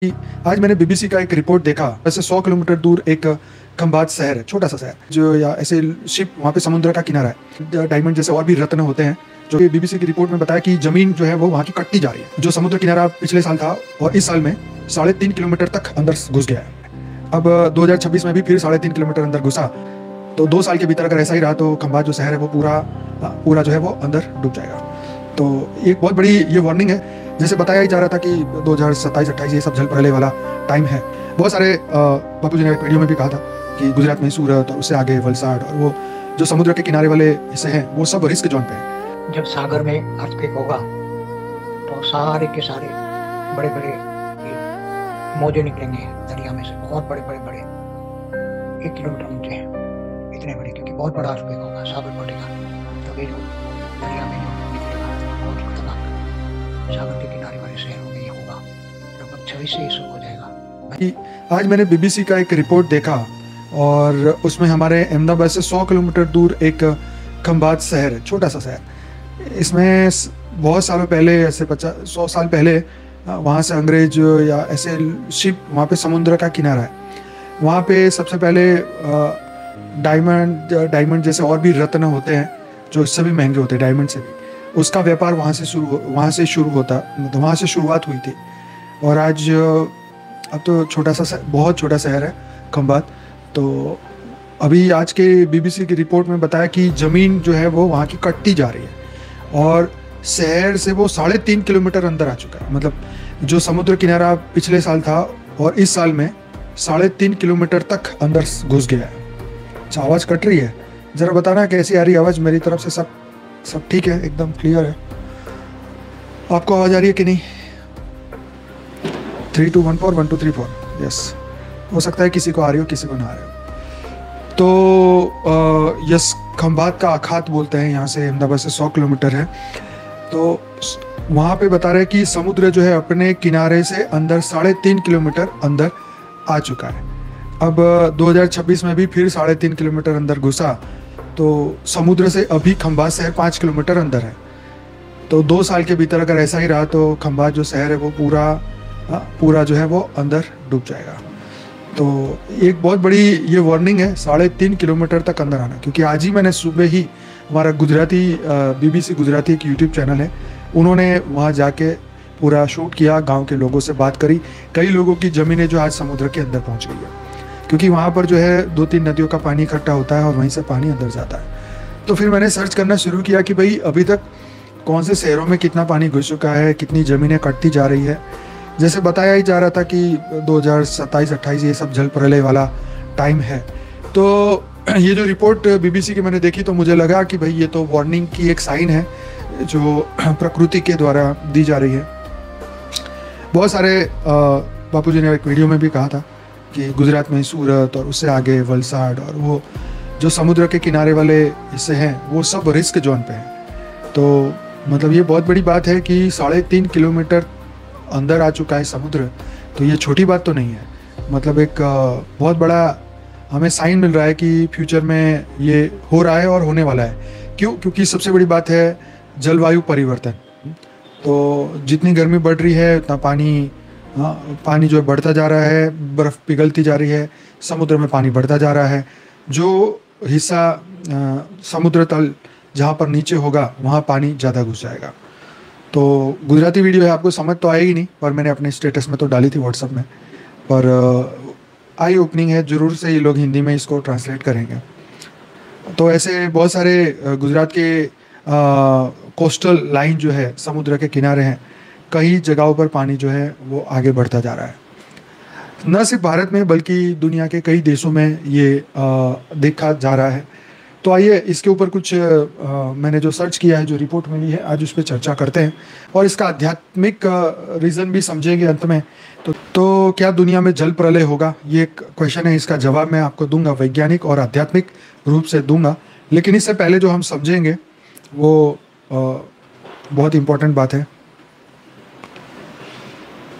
कि आज मैंने बीबीसी का एक रिपोर्ट देखा। वैसे 100 किलोमीटर दूर एक खंबात शहर है, छोटा सा शहर जो या ऐसे शिप वहाँ पे समुद्र का किनारा है। डायमंड जैसे और भी रत्न होते हैं जो कि बीबीसी की रिपोर्ट में बताया कि जमीन जो है वो वहाँ की कटती जा रही है। जो समुद्र किनारा पिछले साल था और इस साल में 3.5 किलोमीटर तक अंदर घुस गया है। अब 2026 में भी फिर 3.5 किलोमीटर अंदर घुसा। तो 2 साल के भीतर अगर ऐसा ही रहा तो खंबात जो शहर है वो पूरा जो है वो अंदर डूब जाएगा। तो एक बहुत बड़ी ये वार्निंग है। जैसे बताया ही जा रहा था कि 2027-28 ये सब जल प्रलय वाला टाइम है। बहुत सारे बापू जी ने एक वीडियो में भी कहा था कि गुजरात में सूरत और उससे आगे वलसाड और वो जो समुद्र के किनारे वाले हिस्से हैं वो सब रिस्क जोन पे हैं। जब सागर में अर्थक्वेक होगा तो सारे के सारे बड़े बड़े मौजे निकलेंगे दरिया में से, बहुत बड़े 1 किलोमीटर ऊंचे हैं, इतने बड़े, क्योंकि बहुत बड़ा अर्थक्वेक होगा, सागर फटेगा। तो ये जो दरिया में जो निकलेगा बहुत खतरनाक सागर के किनारे वाले शहरों में ये होगा। लगभग 26 से शुरू हो जाएगा। आज मैंने बीबीसी का एक रिपोर्ट देखा और उसमें हमारे अहमदाबाद से 100 किलोमीटर दूर एक खंबात शहर है, छोटा सा शहर। इसमें बहुत सालों पहले, ऐसे 100 साल पहले वहाँ से अंग्रेज या ऐसे शिप, वहाँ पे समुद्र का किनारा है, वहाँ पे सबसे पहले डायमंड जैसे और भी रत्न होते हैं जो इससे भी महंगे होते हैं, डायमंड से भी। उसका व्यापार वहाँ से शुरू होता, मतलब वहाँ से शुरुआत हुई थी। और आज अब तो बहुत छोटा शहर है खंबात। तो अभी आज के बीबीसी की रिपोर्ट में बताया कि ज़मीन जो है वो वहाँ की कटती जा रही है और शहर से वो 3.5 किलोमीटर अंदर आ चुका है। मतलब जो समुद्र किनारा पिछले साल था और इस साल में 3.5 किलोमीटर तक अंदर घुस गया है। अच्छा, आवाज़ कट रही है, ज़रा बताना कैसी आ रही है आवाज़। मेरी तरफ से सब ठीक है, एकदम क्लियर है। आपको आवाज़ आ रही है कि नहीं? 3 2 1 4 1 2 3 4 यस। हो सकता है किसी को आ रही हो, किसी को ना आ रही हो। तो यस, खंबात का अखात बोलते हैं, यहाँ से अहमदाबाद से 100 किलोमीटर है। तो वहाँ पे बता रहे हैं कि समुद्र जो है अपने किनारे से अंदर 3.5 किलोमीटर अंदर आ चुका है। अब 2026 में भी फिर 3.5 किलोमीटर अंदर घुसा। तो समुद्र से अभी खंबात शहर 5 किलोमीटर अंदर है। तो 2 साल के भीतर अगर ऐसा ही रहा तो खंबात जो शहर है वो पूरा जो है वो अंदर डूब जाएगा। तो एक बहुत बड़ी ये वार्निंग है 3.5 किलोमीटर तक अंदर आना। क्योंकि आज ही मैंने सुबह ही हमारा गुजराती बीबीसी गुजराती एक यूट्यूब चैनल है, उन्होंने वहाँ जाके पूरा शूट किया, गांव के लोगों से बात करी। कई लोगों की ज़मीनें जो आज समुद्र के अंदर पहुँच गई है, क्योंकि वहाँ पर जो है 2-3 नदियों का पानी इकट्ठा होता है और वहीं से पानी अंदर जाता है। तो फिर मैंने सर्च करना शुरू किया कि भाई अभी तक कौन से शहरों में कितना पानी घुस चुका है, कितनी ज़मीनें कटती जा रही है। जैसे बताया ही जा रहा था कि 2027-28 ये सब जल प्रलय वाला टाइम है। तो ये जो रिपोर्ट बीबीसी की मैंने देखी तो मुझे लगा कि भाई ये तो वार्निंग की एक साइन है जो प्रकृति के द्वारा दी जा रही है। बहुत सारे बापू जी ने एक वीडियो में भी कहा था कि गुजरात में सूरत और उससे आगे वलसाड और वो जो समुद्र के किनारे वाले हिस्से हैं वो सब रिस्क जोन पे हैं। तो मतलब ये बहुत बड़ी बात है कि 3.5 किलोमीटर अंदर आ चुका है समुद्र। तो ये छोटी बात तो नहीं है, मतलब एक बहुत बड़ा हमें साइन मिल रहा है कि फ्यूचर में ये हो रहा है और होने वाला है। क्योंकि सबसे बड़ी बात है जलवायु परिवर्तन। तो जितनी गर्मी बढ़ रही है उतना पानी जो बढ़ता जा रहा है, बर्फ़ पिघलती जा रही है, समुद्र में पानी बढ़ता जा रहा है। जो हिस्सा समुद्र तल जहाँ पर नीचे होगा वहाँ पानी ज़्यादा घुस जाएगा। तो गुजराती वीडियो है, आपको समझ तो आएगी नहीं, पर मैंने अपने स्टेटस में तो डाली थी व्हाट्सएप में। पर आई ओपनिंग है, ज़रूर से ये लोग हिंदी में इसको ट्रांसलेट करेंगे। तो ऐसे बहुत सारे गुजरात के कोस्टल लाइन जो है, समुद्र के किनारे हैं, कई जगहों पर पानी जो है वो आगे बढ़ता जा रहा है। न सिर्फ भारत में बल्कि दुनिया के कई देशों में ये देखा जा रहा है। तो आइए इसके ऊपर कुछ मैंने जो सर्च किया है, जो रिपोर्ट मिली है, आज उस पर चर्चा करते हैं और इसका आध्यात्मिक रीज़न भी समझेंगे अंत में। तो क्या दुनिया में जल प्रलय होगा, ये एक क्वेश्चन है। इसका जवाब मैं आपको दूंगा, वैज्ञानिक और आध्यात्मिक रूप से दूंगा। लेकिन इससे पहले जो हम समझेंगे वो बहुत इम्पोर्टेंट बात है।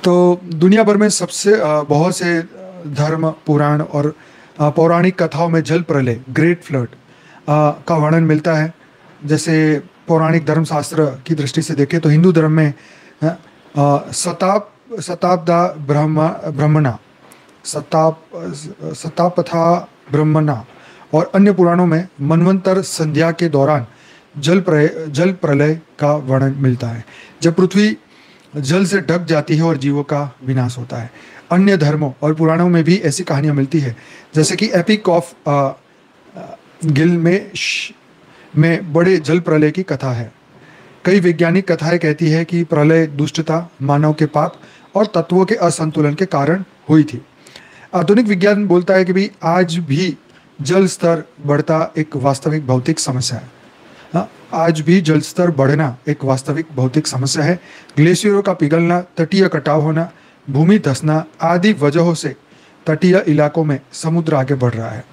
तो दुनिया भर में बहुत से धर्म, पुराण और पौराणिक कथाओं में जल प्रलय, ग्रेट फ्लड का वर्णन मिलता है। जैसे पौराणिक धर्मशास्त्र की दृष्टि से देखें तो हिंदू धर्म में शताब्दा ब्रह्मणा, शतापथा ब्रह्मणा और अन्य पुराणों में मनवंतर संध्या के दौरान जल प्रलय का वर्णन मिलता है, जब पृथ्वी जल से ढक जाती है और जीवों का विनाश होता है। अन्य धर्मों और पुराणों में भी ऐसी कहानियां मिलती है, जैसे कि एपिक ऑफ गिलमेश में बड़े जल प्रलय की कथा है। कई वैज्ञानिक कथाएं कहती है कि प्रलय दुष्टता, मानव के पाप और तत्वों के असंतुलन के कारण हुई थी। आधुनिक विज्ञान बोलता है कि भी आज भी जल स्तर बढ़ता एक वास्तविक भौतिक समस्या है। आज भी जल स्तर बढ़ना एक वास्तविक भौतिक समस्या है। ग्लेशियरों का पिघलना, तटीय कटाव होना, भूमि धंसना आदि वजहों से तटीय इलाकों में समुद्र आगे बढ़ रहा है।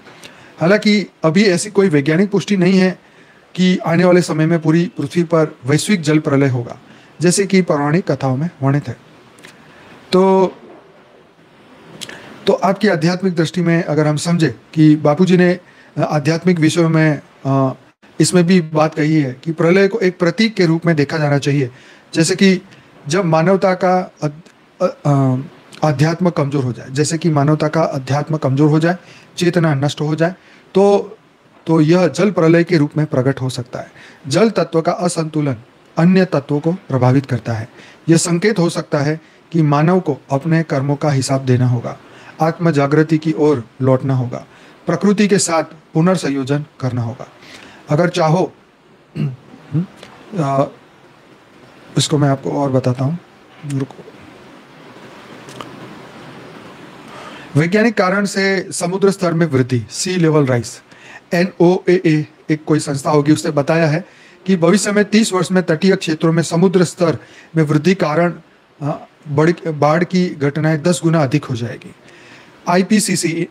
हालांकि अभी ऐसी कोई वैज्ञानिक पुष्टि नहीं है कि आने वाले समय में पूरी पृथ्वी पर वैश्विक जल प्रलय होगा, जैसे कि पौराणिक कथाओं में वर्णित है। तो आपकी आध्यात्मिक दृष्टि में अगर हम समझे कि बापूजी ने आध्यात्मिक विषयों में इसमें भी बात कही है कि प्रलय को एक प्रतीक के रूप में देखा जाना चाहिए, जैसे कि जब मानवता का अध्यात्म कमजोर हो जाए, जैसे कि मानवता का अध्यात्म कमजोर हो जाए, चेतना नष्ट हो जाए, तो यह जल प्रलय के रूप में प्रकट हो सकता है। जल तत्व का असंतुलन अन्य तत्वों को प्रभावित करता है। यह संकेत हो सकता है कि मानव को अपने कर्मों का हिसाब देना होगा, आत्म जागृति की ओर लौटना होगा, प्रकृति के साथ पुनर्संयोजन करना होगा। अगर चाहो इसको मैं आपको और बताता हूँ, रुको। वैज्ञानिक कारण से समुद्र स्तर में वृद्धि, सी लेवल राइज, NOAA एक कोई संस्था होगी, उसने बताया है कि भविष्य में 30 वर्ष में तटीय क्षेत्रों में समुद्र स्तर में वृद्धि कारण बाढ़ की घटनाएं 10 गुना अधिक हो जाएगी। IPCC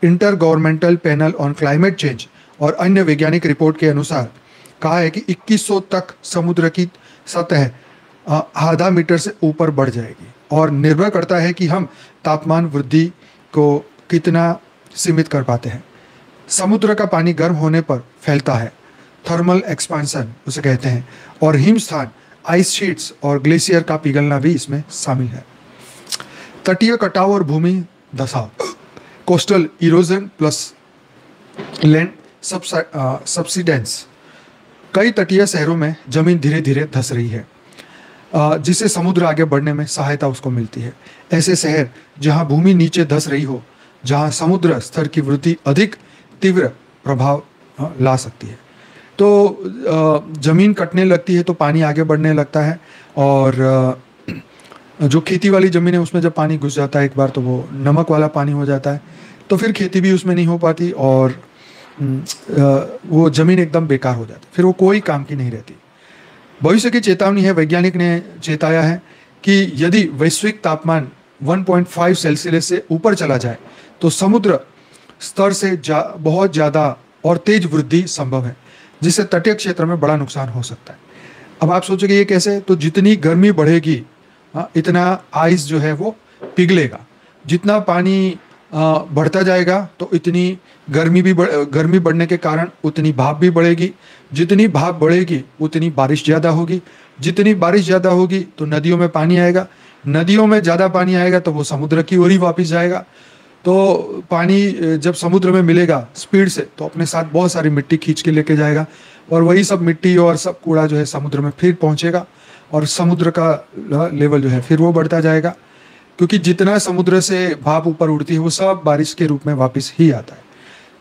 inter governmental panel on climate change और अन्य वैज्ञानिक रिपोर्ट के अनुसार कहा है कि 2100 तक समुद्र की सतह आधा मीटर से ऊपर बढ़ जाएगी, और निर्भर करता है कि हम तापमान वृद्धि को कितना सीमित कर पाते हैं। समुद्र का पानी गर्म होने पर फैलता है, थर्मल एक्सपांसन उसे कहते हैं, और हिमस्थान, आइस शीट्स और ग्लेशियर का पिघलना भी इसमें शामिल है। तटीय कटाव और भूमि धसाव, coastal erosion plus land subsidence, कई तटीय शहरों में जमीन धीरे धीरे धस रही है, जिससे समुद्र आगे बढ़ने में सहायता उसको मिलती है। ऐसे शहर जहां भूमि नीचे धस रही हो, जहां समुद्र स्तर की वृद्धि अधिक तीव्र प्रभाव ला सकती है। तो जमीन कटने लगती है तो पानी आगे बढ़ने लगता है, और जो खेती वाली जमीन है उसमें जब पानी घुस जाता है एक बार, तो वो नमक वाला पानी हो जाता है, तो फिर खेती भी उसमें नहीं हो पाती, और वो जमीन एकदम बेकार हो जाती, फिर वो कोई काम की नहीं रहती। भविष्य की चेतावनी है, वैज्ञानिक ने चेताया है कि यदि वैश्विक तापमान 1.5 सेल्सियस से ऊपर चला जाए तो समुद्र स्तर से बहुत ज़्यादा और तेज वृद्धि संभव है, जिससे तटीय क्षेत्र में बड़ा नुकसान हो सकता है। अब आप सोचोगे ये कैसे? तो जितनी गर्मी बढ़ेगी इतना आइस जो है वो पिघलेगा, जितना पानी बढ़ता जाएगा तो इतनी गर्मी बढ़ने के कारण उतनी भाप भी बढ़ेगी, जितनी भाप बढ़ेगी उतनी बारिश ज़्यादा होगी, जितनी बारिश ज़्यादा होगी तो नदियों में पानी आएगा, नदियों में ज़्यादा पानी आएगा तो वो समुद्र की ओर ही वापस जाएगा। तो पानी जब समुद्र में मिलेगा स्पीड से तो अपने साथ बहुत सारी मिट्टी खींच के लेके जाएगा, और वही सब मिट्टी और सब कूड़ा जो है समुद्र में फिर पहुँचेगा, और समुद्र का लेवल जो है फिर वो बढ़ता जाएगा, क्योंकि जितना समुद्र से भाप ऊपर उड़ती है वो सब बारिश के रूप में वापस ही आता है।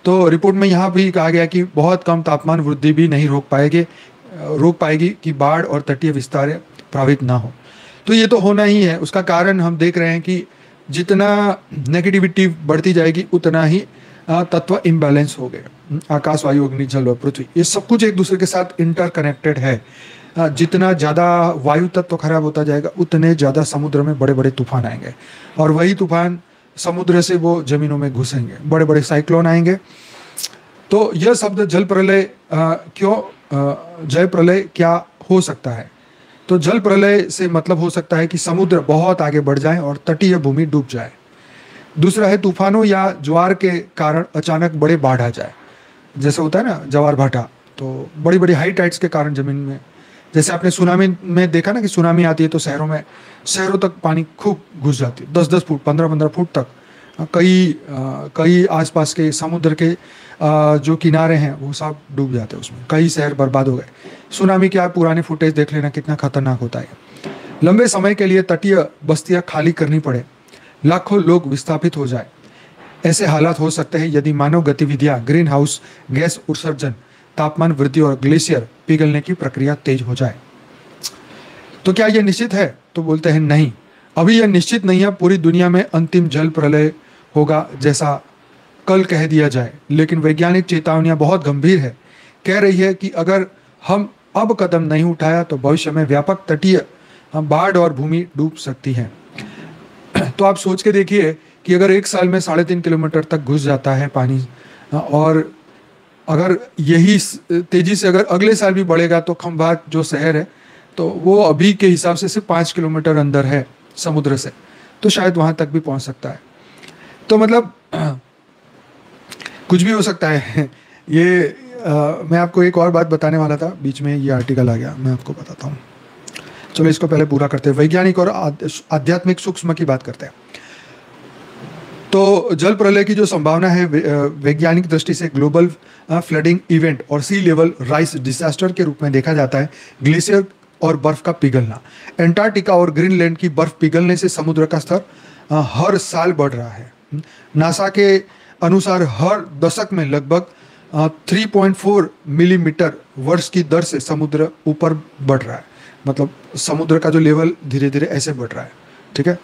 तो रिपोर्ट में यहाँ भी कहा गया कि बहुत कम तापमान वृद्धि भी नहीं रोक पाएगी कि बाढ़ और तटीय विस्तार प्रभावित ना हो। तो ये तो होना ही है। उसका कारण हम देख रहे हैं कि जितना नेगेटिविटी बढ़ती जाएगी उतना ही तत्व इम्बैलेंस हो गए। आकाश, वायु, अग्नि, जल और पृथ्वी, ये सब कुछ एक दूसरे के साथ इंटरकनेक्टेड है। जितना ज़्यादा वायु तत्व खराब होता जाएगा उतने ज़्यादा समुद्र में बड़े बड़े तूफान आएंगे, और वही तूफान समुद्र से वो जमीनों में घुसेंगे, बड़े बड़े साइक्लोन आएंगे। तो यह शब्द जल प्रलय जय प्रलय क्या हो सकता है? तो जल प्रलय से मतलब हो सकता है कि समुद्र बहुत आगे बढ़ जाए और तटीय भूमि डूब जाए। दूसरा है तूफानों या ज्वार के कारण अचानक बड़े बाढ़ आ जाए, जैसे होता है ना ज्वार भाटा, तो बड़ी बड़ी हाई टाइड्स के कारण जमीन में जैसे आपने सुनामी में देखा ना कि सुनामी आती है तो शहरों तक पानी खूब घुस जाती है, 10-10 फुट 15-15 फुट तक। कई आसपास के समुद्र के जो किनारे हैं वो सब डूब जाते हैं उसमें, कई शहर बर्बाद हो गए। सुनामी के आप पुराने फुटेज देख लेना कितना खतरनाक होता है। लंबे समय के लिए तटीय बस्तियां खाली करनी पड़े, लाखों लोग विस्थापित हो जाए, ऐसे हालात हो सकते हैं यदि मानव गतिविधियां, ग्रीन हाउस गैस उत्सर्जन, तापमान वृद्धि और ग्लेशियर पिघलने की प्रक्रिया तेज हो जाए। तो क्या यह निश्चित है? तो बोलते हैं नहीं, अभी यह निश्चित नहीं है पूरी दुनिया में अंतिम जल प्रलय होगा जैसा कल कह दिया जाए, लेकिन वैज्ञानिक चेतावनियां बहुत गंभीर है। कह रही है कि अगर हम अब कदम नहीं उठाया तो भविष्य में व्यापक तटीय बाढ़ और भूमि डूब सकती है। तो आप सोच के देखिए कि अगर एक साल में 3.5 किलोमीटर तक घुस जाता है पानी, और अगर यही तेजी से अगर अगले साल भी बढ़ेगा तो खंभात जो शहर है तो वो अभी के हिसाब से सिर्फ 5 किलोमीटर अंदर है समुद्र से, तो शायद वहां तक भी पहुंच सकता है। तो मतलब कुछ भी हो सकता है। मैं आपको एक और बात बताने वाला था, बीच में ये आर्टिकल आ गया, मैं आपको बताता हूँ। चलो इसको पहले पूरा करते हैं। वैज्ञानिक और आध्यात्मिक सूक्ष्म की बात करते हैं। तो जल प्रलय की जो संभावना है वैज्ञानिक दृष्टि से ग्लोबल फ्लडिंग इवेंट और सी लेवल राइज डिजास्टर के रूप में देखा जाता है। ग्लेशियर और बर्फ का पिघलना, एंटार्क्टिका और ग्रीनलैंड की बर्फ पिघलने से समुद्र का स्तर हर साल बढ़ रहा है। नासा के अनुसार हर दशक में लगभग 3.4 मिलीमीटर वर्ष की दर से समुद्र ऊपर बढ़ रहा है। मतलब समुद्र का जो लेवल धीरे धीरे ऐसे बढ़ रहा है, ठीक है,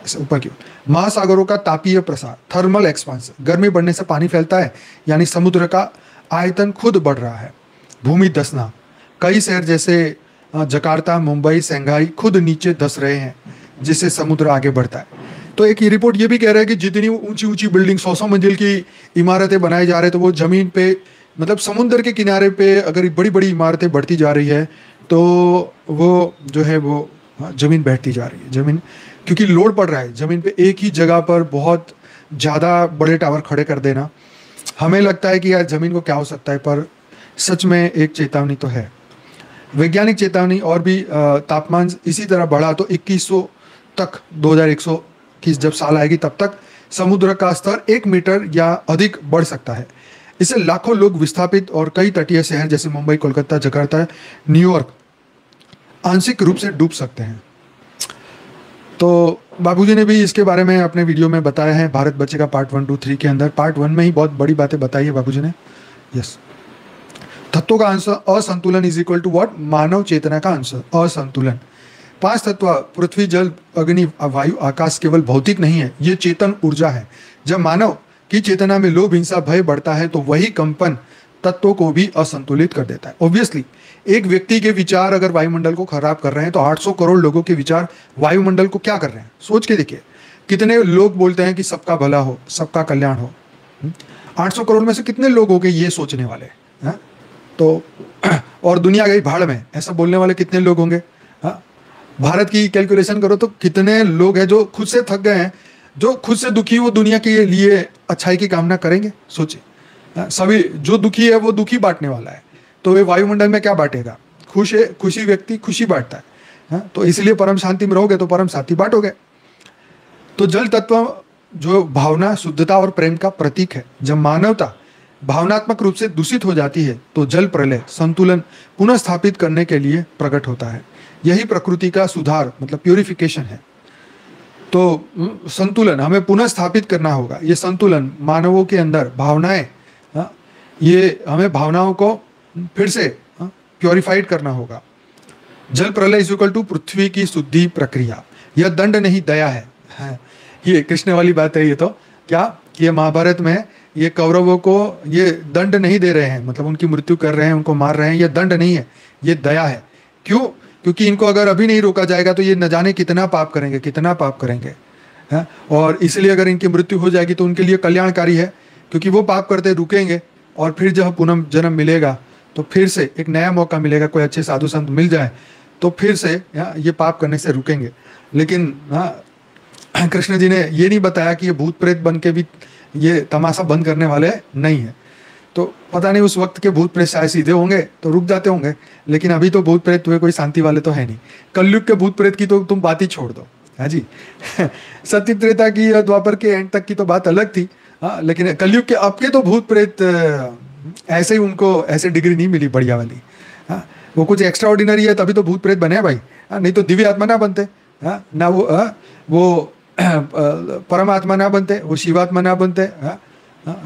ऐसे ऊपर की ओर। महासागरों का तापीय प्रसार, थर्मल एक्सपांशन, गर्मी बढ़ने से पानी फैलता है, यानी समुद्र का आयतन खुद बढ़ रहा है। भूमि धंसना, कई शहर जैसे जकार्ता, मुंबई, शंघाई खुद नीचे धंस रहे हैं, जिससे समुद्र आगे बढ़ता है। तो एक ये रिपोर्ट ये भी कह रहा है कि जितनी ऊंची ऊंची बिल्डिंग 100 मंजिल की इमारतें बनाई जा रहे हैं, तो वो जमीन पे, मतलब समुद्र के किनारे पे अगर बड़ी बड़ी इमारतें बढ़ती जा रही है तो वो जो है वो जमीन बैठती जा रही है। जमीन, क्योंकि लोड पड़ रहा है जमीन पे, एक ही जगह पर बहुत ज़्यादा बड़े टावर खड़े कर देना, हमें लगता है कि यार जमीन को क्या हो सकता है, पर सच में एक चेतावनी तो है। वैज्ञानिक चेतावनी और भी, तापमान इसी तरह बढ़ा तो 2100 तक, 2100 की जब साल आएगी तब तक समुद्र का स्तर 1 मीटर या अधिक बढ़ सकता है। इससे लाखों लोग विस्थापित और कई तटीय शहर जैसे मुंबई, कोलकाता, जकार्ता, न्यूयॉर्क आंशिक रूप से डूब सकते हैं। तो बाबूजी ने भी इसके बारे में अपने वीडियो में बताया है, भारत बचेगा पार्ट 1, 2, 3 के अंदर। पार्ट 1 में ही बहुत बड़ी बातें बताई है बाबूजी ने। यस, तत्वों का असंतुलन इज इक्वल टू व्हाट? मानव चेतना का असंतुलन। 5 तत्व पृथ्वी, जल, अग्नि, वायु, आकाश केवल भौतिक नहीं है, ये चेतन ऊर्जा है। जब मानव की चेतना में लोभ, हिंसा, भय बढ़ता है तो वही कंपन तत्वों को भी असंतुलित कर देता है। ऑब्वियसली एक व्यक्ति के विचार अगर वायुमंडल को खराब कर रहे हैं तो 800 करोड़ लोगों के विचार वायुमंडल को क्या कर रहे हैं? सोच के देखिए, कितने लोग बोलते हैं कि सबका भला हो, सबका कल्याण हो। 800 करोड़ में से कितने लोग हो गए ये सोचने वाले हैं? तो और दुनिया गई भाड़ में, ऐसा बोलने वाले कितने लोग होंगे? भारत की कैलकुलेशन करो तो कितने लोग हैं जो खुद से थक गए हैं, जो खुद से दुखी, वो दुनिया के लिए अच्छाई की कामना करेंगे? सोचिए, सभी जो दुखी है वो दुखी बांटने वाला है, तो वे वायुमंडल में क्या बांटेगा? खुशी व्यक्ति खुशी बांटता है। तो इसलिए परम शांति में रहोगे तो परम शांति बांटोगे। तो जल तत्व जो भावना, शुद्धता और प्रेम का प्रतीक है। जब मानवता भावनात्मक रूप से दूषित हो जाती है तो जल प्रलय संतुलन पुनः स्थापित करने के लिए प्रकट होता है। यही प्रकृति का सुधार, मतलब प्यूरिफिकेशन है। तो संतुलन हमें पुनः स्थापित करना होगा। ये संतुलन मानवों के अंदर भावनाएं, ये हमें भावनाओं को फिर से प्योरीफाइड करना होगा। जल प्रलय इज इक्वल टू पृथ्वी की शुद्धि प्रक्रिया। यह दंड नहीं, दया है। ये कृष्ण वाली बात है। ये तो क्या, ये महाभारत में ये कौरवों को ये दंड नहीं दे रहे हैं, मतलब उनकी मृत्यु कर रहे हैं, उनको मार रहे हैं, ये दंड नहीं है, ये दया है। क्यों? क्योंकि इनको अगर अभी नहीं रोका जाएगा तो ये न जाने कितना पाप करेंगे, है? और इसलिए अगर इनकी मृत्यु हो जाएगी तो उनके लिए कल्याणकारी है, क्योंकि वो पाप करते रुकेंगे और फिर जब पुनः जन्म मिलेगा तो फिर से एक नया मौका मिलेगा, कोई अच्छे साधु संत मिल जाए तो फिर से ये पाप करने से रुकेंगे। लेकिन कृष्ण जी ने ये नहीं बताया कि ये भूत प्रेत बन के भी ये तमाशा बंद करने वाले नहीं है। तो पता नहीं उस वक्त के भूत प्रेत शायद सीधे होंगे तो रुक जाते होंगे, लेकिन अभी तो भूत प्रेत हुए कोई शांति वाले तो है नहीं। कलयुग के भूत प्रेत की तो तुम बात ही छोड़ दो, हाँ जी। सत्य त्रेता की या द्वापर के एंड तक की तो बात अलग थी, हाँ, लेकिन कलयुग के अब के तो भूत प्रेत ऐसे ही, उनको ऐसे डिग्री नहीं मिली बढ़िया वाली, हाँ। वो कुछ एक्स्ट्रा ऑर्डिनरी है तभी तो भूत प्रेत बने हैं भाई, हाँ, नहीं तो दिव्य आत्मा ना बनते, हाँ, ना वो परमात्मा ना बनते, वो शिवात्मा ना बनते, हाँ,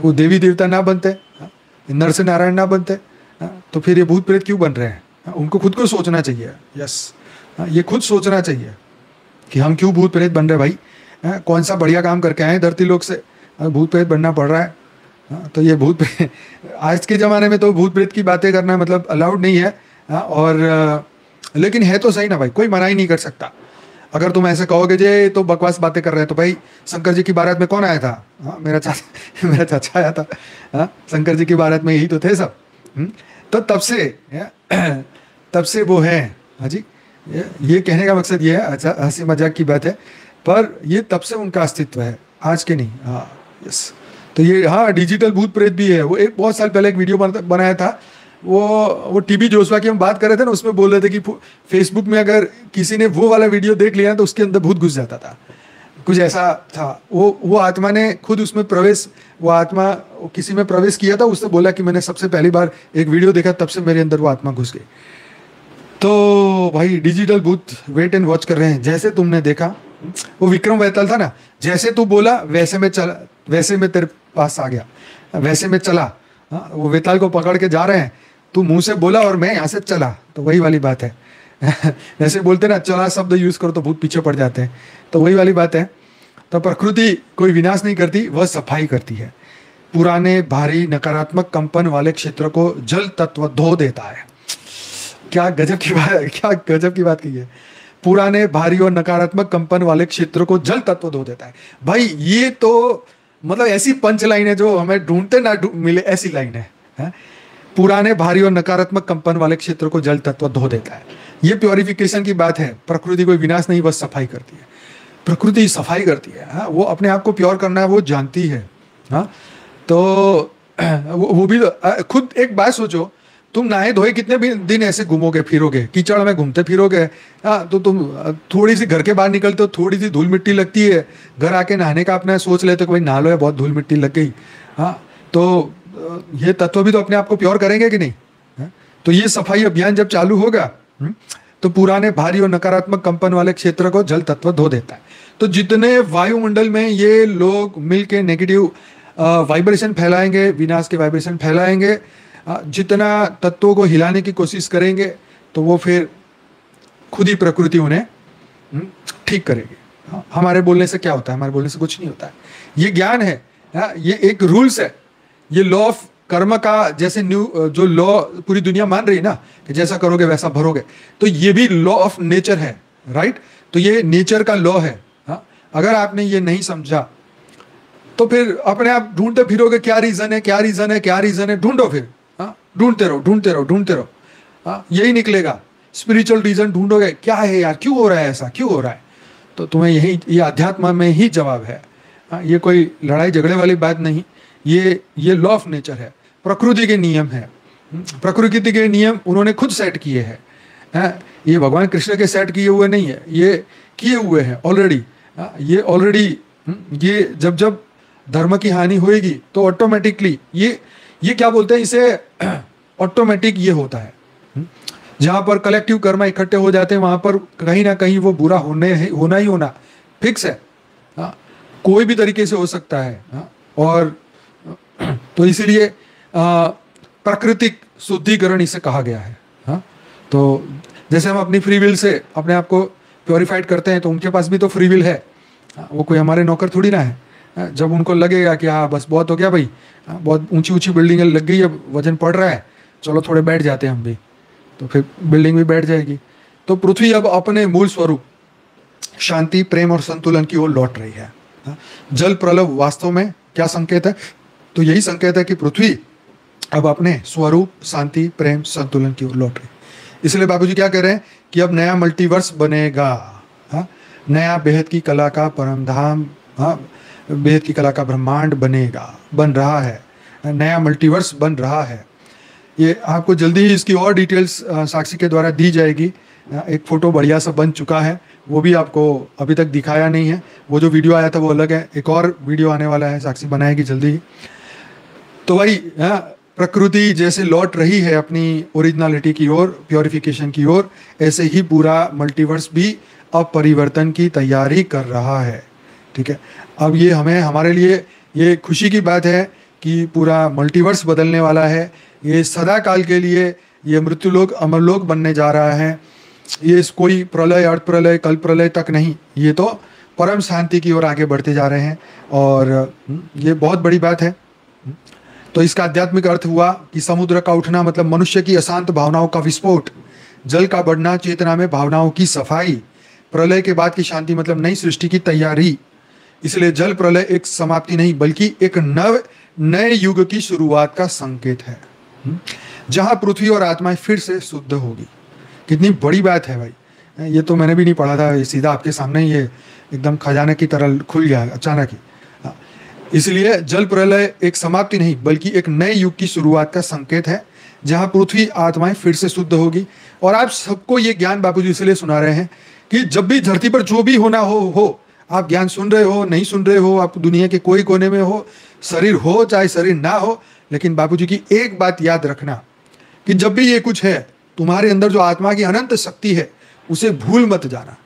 वो देवी देवता ना बनते, हाँ, नरसिंह नारायण ना बनते, हाँ, तो फिर ये भूत प्रेत क्यों बन रहे हैं? हाँ, उनको खुद को सोचना चाहिए, यस, हाँ, ये खुद सोचना चाहिए कि हम क्यों भूत प्रेत बन रहे भाई, हाँ, कौन सा बढ़िया काम करके आए धरती लोक से, भूत प्रेत बनना पड़ रहा है, हाँ, तो ये भूत प्रेत आज के ज़माने में तो भूत प्रेत की बातें करना मतलब अलाउड नहीं है, हाँ, और लेकिन है तो सही ना भाई, कोई मना ही नहीं कर सकता। अगर तुम ऐसे कहोगे जे तो बकवास बातें कर रहे हैं, तो भाई शंकर जी की बारात में कौन आया था? हाँ, मेरा चाचा आया था, हाँ, शंकर जी की बारात में यही तो थे सब, तो तब से वो है, हाँ जी। ये कहने का मकसद ये है, अच्छा हंसी मजाक की बात है, पर ये तब से उनका अस्तित्व है, आज के नहीं, हाँ, यस। तो ये, हाँ, डिजिटल भूत प्रेत भी है। वो एक बहुत साल पहले एक वीडियो बनाया था, वो टीबी जोशवा की हम बात कर रहे थे ना, उसमें बोल रहे थे कि फेसबुक में अगर किसी ने वो वाला वीडियो देख लिया तो उसके अंदर भूत घुस जाता था, कुछ ऐसा था। वो आत्मा ने खुद उसमें प्रवेश, वो आत्मा किसी में प्रवेश किया था, उसने बोला कि मैंने सबसे पहली बार एक वीडियो देखा, तब से मेरे अंदर वो आत्मा घुस गई। तो भाई डिजिटल भूत वेट एंड वॉच कर रहे हैं। जैसे तुमने देखा वो विक्रम वेताल था ना, जैसे तू बोला वैसे में चला, वैसे में तेरे पास आ गया, वैसे में चला, हाँ, वो वेताल को पकड़ के जा रहे हैं, तू मुंह से बोला और मैं यहाँ से चला, तो वही वाली बात है। जैसे बोलते ना चला शब्द यूज करो तो भूत पीछे पड़ जाते हैं, तो वही वाली बात है। तो प्रकृति कोई विनाश नहीं करती, वह सफाई करती है। पुराने भारी नकारात्मक कंपन वाले क्षेत्र को जल तत्व धो देता है। क्या गजब की बात की है। पुराने भारी और नकारात्मक कंपन वाले क्षेत्र को जल तत्व धो देता है। भाई ये तो मतलब ऐसी पंच लाइन है जो हमें ढूंढते ना मिले, ऐसी लाइन है। पुराने भारी और नकारात्मक कंपन वाले क्षेत्र को जल तत्व धो देता है। ये प्योरिफिकेशन की बात है। प्रकृति कोई विनाश नहीं, बस सफाई करती है। प्रकृति सफाई करती है, हाँ, वो अपने आप को प्योर करना है, वो जानती है, हाँ। तो वो भी खुद एक बात सोचो, तुम नहाए धोए कितने भी दिन ऐसे घूमोगे फिरोगे, कीचड़ में घूमते फिरोगे, हाँ, तो तुम थोड़ी सी घर के बाहर निकलते हो, थोड़ी सी धूल मिट्टी लगती है, घर आके नहाने का अपना सोच लेते हो कि भाई नहा लो, बहुत धूल मिट्टी लग गई, हाँ, तो ये तत्व भी तो अपने आप को प्योर करेंगे कि नहीं, हाँ? तो ये सफाई अभियान जब चालू होगा, तो पुराने भारी और नकारात्मक कंपन वाले क्षेत्र को जल तत्व धो देता है। तो जितने वायुमंडल में ये लोग मिलके नेगेटिव वाइब्रेशन फैलाएंगे, विनाश के वाइब्रेशन फैलाएंगे, जितना तत्वों को हिलाने की कोशिश करेंगे, तो वो फिर खुद ही प्रकृति उन्हें ठीक करेगी। हमारे बोलने से क्या होता है? हमारे बोलने से कुछ नहीं होता है। ये ज्ञान है, ये एक रूल्स है, ये लॉ ऑफ कर्म का, जैसे न्यू जो लॉ पूरी दुनिया मान रही है ना कि जैसा करोगे वैसा भरोगे, तो ये भी लॉ ऑफ नेचर है, राइट। तो ये नेचर का लॉ है, हाँ? अगर आपने ये नहीं समझा तो फिर अपने आप ढूंढते फिरोगे, क्या रीजन है, क्या रीजन है, क्या रीजन है, ढूंढो फिर, हाँ, ढूंढते रहो, हाँ, यही निकलेगा। स्पिरिचुअल रीजन ढूंढोगे, क्या है यार, क्यों हो रहा है ऐसा, क्यों हो रहा है, तो तुम्हें यही, ये अध्यात्म में ही जवाब है, हाँ, ये कोई लड़ाई झगड़े वाली बात नहीं, ये लॉ ऑफ नेचर है, प्रकृति के नियम है। प्रकृति के नियम उन्होंने खुद सेट किए हैं, ये भगवान कृष्ण के सेट किए हुए नहीं है, ये किए हुए हैं ऑलरेडी। ये जब धर्म की हानि होएगी तो ऑटोमेटिकली ये क्या बोलते हैं इसे, ऑटोमेटिक ये होता है। जहां पर कलेक्टिव कर्म इकट्ठे हो जाते हैं वहां पर कहीं ना कहीं वो बुरा होना ही होना फिक्स है, कोई भी तरीके से हो सकता है। और तो इसीलिए प्राकृतिक शुद्धिकरण इसे कहा गया है, हाँ। तो जैसे हम अपनी फ्री विल से अपने आप को प्योरीफाइड करते हैं, तो उनके पास भी तो फ्री विल है, वो कोई हमारे नौकर थोड़ी ना है। जब उनको लगेगा कि हाँ बस बहुत हो गया भाई, बहुत ऊंची बिल्डिंग लग गई, अब वजन पड़ रहा है, चलो थोड़े बैठ जाते हैं हम भी, तो फिर बिल्डिंग भी बैठ जाएगी। तो पृथ्वी अब अपने मूल स्वरूप शांति, प्रेम और संतुलन की ओर लौट रही है। जल प्रलव वास्तव में क्या संकेत है? तो यही संकेत है कि पृथ्वी अब अपने स्वरूप शांति, प्रेम, संतुलन की ओर लौट रही है। इसलिए बाबूजी क्या कह रहे हैं कि अब नया मल्टीवर्स बनेगा, हाँ, नया बेहद की कला का परमधाम, हाँ, बेहद की कला का ब्रह्मांड बन रहा है। नया मल्टीवर्स बन रहा है। ये आपको जल्दी ही इसकी और डिटेल्स साक्षी के द्वारा दी जाएगी। एक फ़ोटो बढ़िया सा बन चुका है, वो भी आपको अभी तक दिखाया नहीं है। वो जो वीडियो आया था वो अलग है, एक और वीडियो आने वाला है, साक्षी बनाएगी जल्दी ही। तो वही प्रकृति जैसे लौट रही है अपनी ओरिजिनलिटी की ओर, प्योरिफिकेशन की ओर, ऐसे ही पूरा मल्टीवर्स भी अब परिवर्तन की तैयारी कर रहा है। ठीक है, अब ये हमें, हमारे लिए ये खुशी की बात है कि पूरा मल्टीवर्स बदलने वाला है। ये सदा काल के लिए ये मृत्युलोक अमरलोक बनने जा रहा है। ये कोई प्रलय, अर्थ प्रलय, कल प्रलय तक नहीं, ये तो परम शांति की ओर आगे बढ़ते जा रहे हैं और ये बहुत बड़ी बात है। तो इसका आध्यात्मिक अर्थ हुआ कि समुद्र का उठना मतलब मनुष्य की अशांत भावनाओं का विस्फोट, जल का बढ़ना चेतना में भावनाओं की सफाई, प्रलय के बाद की शांति मतलब नई सृष्टि की तैयारी। इसलिए जल प्रलय एक समाप्ति नहीं बल्कि एक नए युग की शुरुआत का संकेत है, जहां पृथ्वी और आत्माएं फिर से शुद्ध होगी। कितनी बड़ी बात है भाई, ये तो मैंने भी नहीं पढ़ा था, सीधा आपके सामने ये एकदम खजाने की तरह खुल गया अचानक ही। इसलिए जल प्रलय एक समाप्ति नहीं बल्कि एक नए युग की शुरुआत का संकेत है, जहां पृथ्वी आत्माएं फिर से शुद्ध होगी। और आप सबको ये ज्ञान बापूजी इसलिए सुना रहे हैं कि जब भी धरती पर जो भी होना हो, आप ज्ञान सुन रहे हो, नहीं सुन रहे हो, आप दुनिया के कोई कोने में हो, शरीर हो चाहे शरीर ना हो, लेकिन बापूजी की एक बात याद रखना कि जब भी ये कुछ है, तुम्हारे अंदर जो आत्मा की अनंत शक्ति है उसे भूल मत जाना।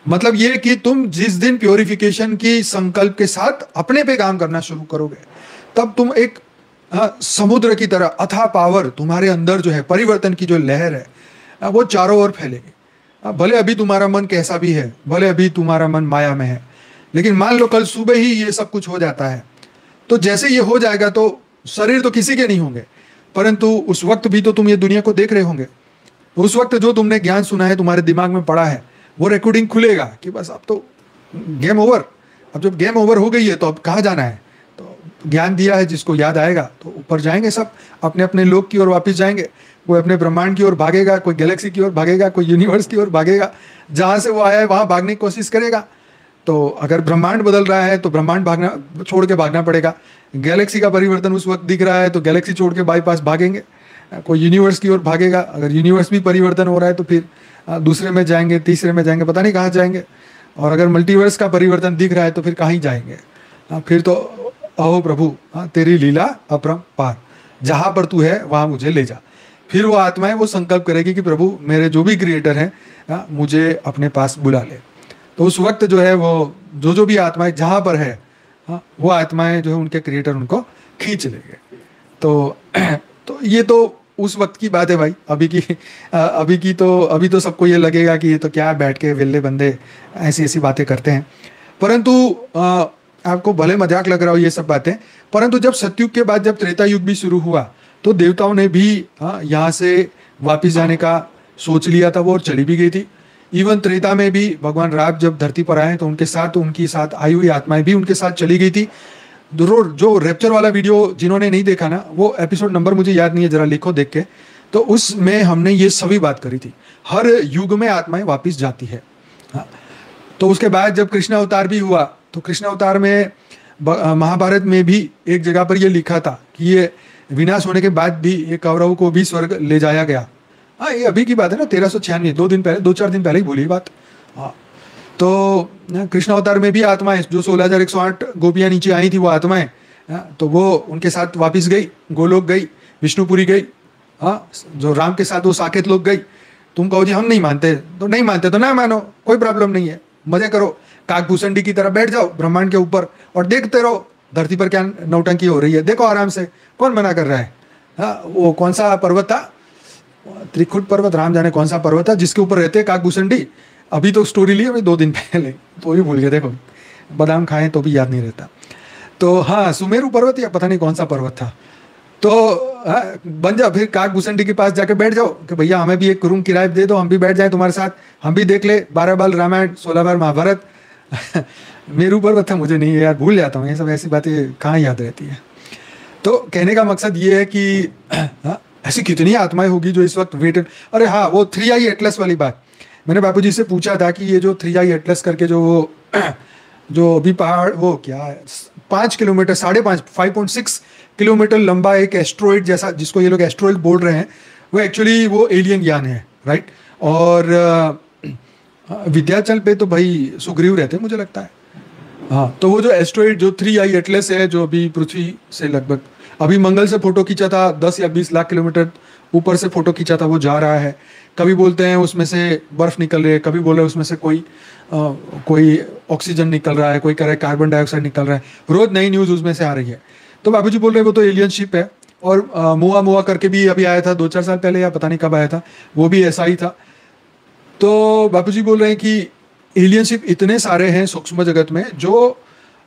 मतलब ये कि तुम जिस दिन प्योरिफिकेशन की संकल्प के साथ अपने पे काम करना शुरू करोगे, तब तुम एक समुद्र की तरह अथाह पावर तुम्हारे अंदर जो है, परिवर्तन की जो लहर है वो चारों ओर फैलेगी। भले अभी तुम्हारा मन कैसा भी है, भले अभी तुम्हारा मन माया में है, लेकिन मान लो कल सुबह ही ये सब कुछ हो जाता है, तो जैसे ये हो जाएगा तो शरीर तो किसी के नहीं होंगे, परंतु उस वक्त भी तो तुम ये दुनिया को देख रहे होंगे। उस वक्त जो तुमने ज्ञान सुना है, तुम्हारे दिमाग में पड़ा है, वो रिकॉर्डिंग खुलेगा कि बस अब तो गेम ओवर। अब जब गेम ओवर हो गई है तो अब कहाँ जाना है? तो ज्ञान दिया है, जिसको याद आएगा तो ऊपर जाएंगे, सब अपने अपने लोक की ओर वापस जाएंगे। कोई अपने ब्रह्मांड की ओर भागेगा, कोई गैलेक्सी की ओर भागेगा, कोई यूनिवर्स की ओर भागेगा, जहाँ से वो आया है वहाँ भागने की कोशिश करेगा। तो अगर ब्रह्मांड बदल रहा है तो ब्रह्मांड भागना छोड़ के भागना पड़ेगा। गैलेक्सी का परिवर्तन उस वक्त दिख रहा है तो गैलेक्सी छोड़ के बाईपास भागेंगे। कोई यूनिवर्स की ओर भागेगा, अगर यूनिवर्स भी परिवर्तन हो रहा है तो फिर दूसरे में जाएंगे, तीसरे में जाएंगे, पता नहीं कहाँ जाएंगे। और अगर मल्टीवर्स का परिवर्तन दिख रहा है तो फिर कहाँ ही जाएंगे। फिर तो अहो प्रभु, तेरी लीला अपरंपार, जहाँ पर तू है वहाँ मुझे ले जा। फिर वो आत्माएं वो संकल्प करेगी कि प्रभु मेरे जो भी क्रिएटर हैं मुझे अपने पास बुला ले। तो उस वक्त जो है वो जो भी आत्माएं जहाँ पर है, वो आत्माएं जो है उनके क्रिएटर उनको खींच लेंगे। तो ये तो उस वक्त की बात है भाई। अभी तो सबको ये लगेगा कि ये तो क्या बैठ के वेल्ले बंदे ऐसी ऐसी बातें करते हैं, परंतु आपको भले मजाक लग रहा हो ये सब बातें, परंतु जब सतयुग के बाद जब त्रेता युग भी शुरू हुआ तो देवताओं ने भी यहाँ से वापिस जाने का सोच लिया था, वो और चली भी गई थी। इवन त्रेता में भी भगवान राम जब धरती पर आए तो उनकी साथ आई हुई आत्माएं भी उनके साथ चली गई थी। जो रैप्चर वाला वीडियो जिन्होंने नहीं देखा ना, वो एपिसोड नंबर मुझे याद नहीं है, जरा लिखो देख के, तो उसमें हमने ये सभी बात करी थी। हर युग में आत्माएं वापिस जाती है। तो उसके बाद जब कृष्ण अवतार भी हुआ तो कृष्ण अवतार में महाभारत में भी एक जगह पर ये लिखा था कि ये विनाश होने के बाद भी ये कौरवों को भी स्वर्ग ले जाया गया। हाँ, ये अभी की बात है ना, 1396, 2-4 दिन पहले ही बोली बात। हाँ, तो कृष्ण अवतार में भी आत्माएं जो 16,108 गोपियां नीचे आई थी, वो आत्माएं तो वो उनके साथ वापिस गई, गोलोक गई, विष्णुपुरी गई। हाँ, जो राम के साथ वो साकेत लोग गई। तुम कहो जी हम नहीं मानते, तो नहीं मानते तो ना मानो, कोई प्रॉब्लम नहीं है, मजे करो, काकभूषणी की तरह बैठ जाओ ब्रह्मांड के ऊपर और देखते रहो धरती पर क्या नौटंकी हो रही है, देखो आराम से, कौन मना कर रहा है। हाँ, वो कौन सा पर्वत था, त्रिकुट पर्वत, राम जाने कौन सा पर्वत था जिसके ऊपर रहते काकभूषणी। अभी तो स्टोरी ली अभी 2 दिन पहले, तो ही भूल गए, देखो बादाम खाएं तो भी याद नहीं रहता। तो हाँ, सुमेरु पर्वत या पता नहीं कौन सा पर्वत था। तो बन जाओ फिर काकभूषणी के पास जाके बैठ जाओ कि भैया हमें भी एक रूम किराए दे दो, हम भी बैठ जाएं तुम्हारे साथ, हम भी देख ले 12 बार रामायण, 16 बार महाभारत। मेरू पर्वत था, मुझे नहीं यार, भूल जाता हूँ, ये सब ऐसी बातें कहाँ याद रहती है। तो कहने का मकसद ये है कि ऐसी कितनी आत्माएं होगी जो इस वक्त वेट। अरे हाँ, वो 3i एटलस वाली बात मैंने बापूजी से पूछा था कि ये जो 3i एटलस करके जो अभी पहाड़, वो क्या 5 किलोमीटर, 5.5, 5.6 किलोमीटर लंबा एक एस्ट्रॉइड जैसा, जिसको ये लोग एस्ट्रॉइड बोल रहे हैं, वो एक्चुअली वो एलियन यान है, राइट। और विद्याचल पे तो भाई सुग्रीव रहते हैं मुझे लगता है। हाँ, तो वो जो एस्ट्रॉइड जो 3I एटलस है, जो अभी पृथ्वी से लगभग अभी मंगल से फोटो खींचा था, 10 या 20 लाख किलोमीटर ऊपर से फोटो खींचा था, वो जा रहा है। कभी बोलते हैं उसमें से बर्फ निकल रही है, कभी बोल रहे हैं उसमें से कोई ऑक्सीजन निकल रहा है, कोई कह रहा है कार्बन डाइऑक्साइड निकल रहा है। रोज नई न्यूज उसमें से आ रही है। तो बाबूजी बोल रहे हैं वो तो एलियन शिप है। और मुआ मुआ करके भी अभी आया था 2-4 साल पहले, या पता नहीं कब आया था, वो भी ऐसा ही था। तो बाबूजी बोल रहे हैं कि एलियन शिप इतने सारे हैं सूक्ष्म जगत में, जो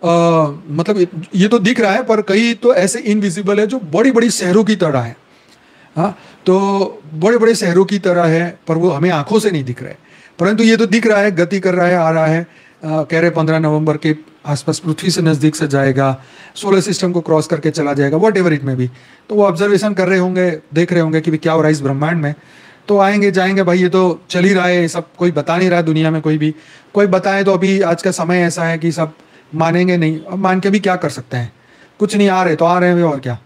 मतलब ये तो दिख रहा है, पर कई तो ऐसे इनविजिबल है जो बड़ी बड़ी शहरों की तरह है। हाँ, तो बड़े बड़े शहरों की तरह है, पर वो हमें आंखों से नहीं दिख रहे, परंतु ये तो दिख रहा है, गति कर रहा है, आ रहा है। कह रहे 15 नवंबर के आसपास पृथ्वी से नजदीक से जाएगा, सोलर सिस्टम को क्रॉस करके चला जाएगा, वॉट एवर इट में भी। तो वो ऑब्जर्वेशन कर रहे होंगे, देख रहे होंगे कि क्या हो रहा है इस ब्रह्मांड में। तो आएंगे जाएंगे भाई, ये तो चल ही रहा है, सब कोई बता नहीं रहा दुनिया में, कोई भी कोई बताए तो अभी आज का समय ऐसा है कि सब मानेंगे नहीं। अब मान के भी क्या कर सकते हैं, कुछ नहीं, आ रहे तो आ रहे हैं, और क्या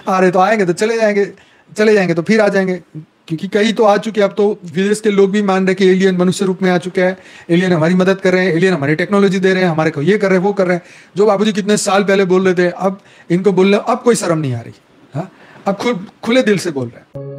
आ रहे तो आएंगे, तो चले जाएंगे, चले जाएंगे तो फिर आ जाएंगे, क्योंकि कई तो आ चुके हैं। अब तो विदेश के लोग भी मान रहे कि एलियन मनुष्य रूप में आ चुके हैं, एलियन हमारी मदद कर रहे हैं, एलियन हमारी टेक्नोलॉजी दे रहे हैं, हमारे को ये कर रहे हैं, वो कर रहे हैं। जो बाबूजी कितने साल पहले बोल रहे थे, अब इनको बोलने अब कोई शर्म नहीं आ रही। हाँ, अब खुद खुले दिल से बोल रहे हैं।